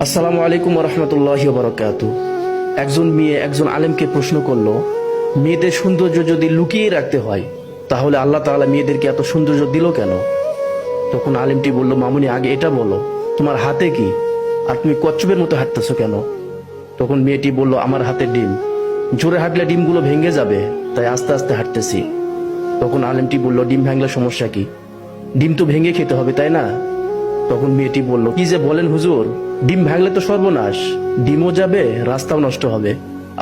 আসসালামু আলাইকুম রহমতুল্লাহি বারাকাতু। একজন মেয়ে একজন আলেমকে প্রশ্ন করলো, মেয়েদের সৌন্দর্য যদি লুকিয়ে রাখতে হয় তাহলে আল্লাহ তাআলা মেয়েদেরকে এত সৌন্দর্য দিল কেন? তখন আলেমটি বলল, মামুনি আগে এটা বলো, তোমার হাতে কি, আর তুমি কচ্ছপের মতো হাঁটতেছো কেন? তখন মেয়েটি বলল, আমার হাতে ডিম, জোরে হাঁটলে ডিমগুলো ভেঙে যাবে, তাই আস্তে আস্তে হাঁটতেছি। তখন আলেমটি বলল, ডিম ভাঙলে সমস্যা কি? ডিম তো ভেঙে খেতে হবে, তাই না? তখন মেয়েটি বলল, কি যে বলেন হুজুর, ডিম ভাঙলে তো সর্বনাশ, ডিমও যাবে, রাস্তাও নষ্ট হবে,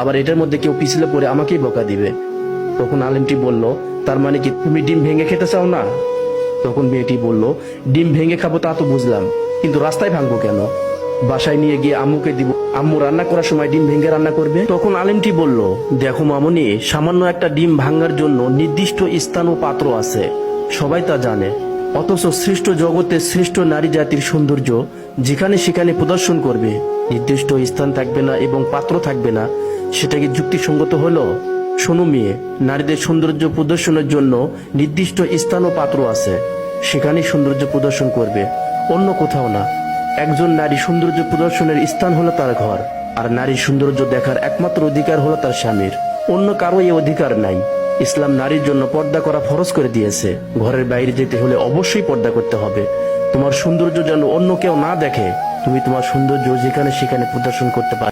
আবার এটার মধ্যে কেউ পিছলে পড়ে আমাকেই বকা দিবে। তখন আলেমটি বলল, তার মানে কি তুমি ডিম ভেঙে খেতে চাও না? তখন মেয়েটি বলল, ডিম ভেঙে খাবো তা তো বুঝলাম, কিন্তু রাস্তায় ভাঙবো কেন? বাসায় নিয়ে গিয়ে আম্মুকে দিব, আম্মু রান্না করার সময় ডিম ভেঙে রান্না করবে। তখন আলেমটি বলল, দেখো মামুনি, সামান্য একটা ডিম ভাঙার জন্য নির্দিষ্ট স্থান ও পাত্র আছে, সবাই তা জানে। অথচ সৃষ্ট জগতে শ্রেষ্ঠ নারী জাতির সৌন্দর্য যেখানে সেখানে প্রদর্শন করবে, নির্দিষ্ট স্থান থাকবে না এবং পাত্র থাকবে না, সেটা কি যুক্তিসঙ্গত হলো? শোনো মেয়ে, নারীদের সৌন্দর্য প্রদর্শনের জন্য নির্দিষ্ট স্থান ও পাত্র আছে, সেখানেই সৌন্দর্য প্রদর্শন করবে, অন্য কোথাও না। একজন নারী সৌন্দর্য প্রদর্শনের স্থান হলো তার ঘর, আর নারীর সৌন্দর্য দেখার একমাত্র অধিকার হলো তার স্বামীর, অন্য কারো এই অধিকার নাই। ইসলাম নারীর জন্য পর্দা করা ফরজ করে দিয়েছে, ঘরের বাইরে যেতে হলে অবশ্যই পর্দা করতে হবে। তোমার সৌন্দর্য যেন অন্য কেউ না দেখে, তুমি তোমার সৌন্দর্য যেখানে সেখানে প্রদর্শন করতে পারবে।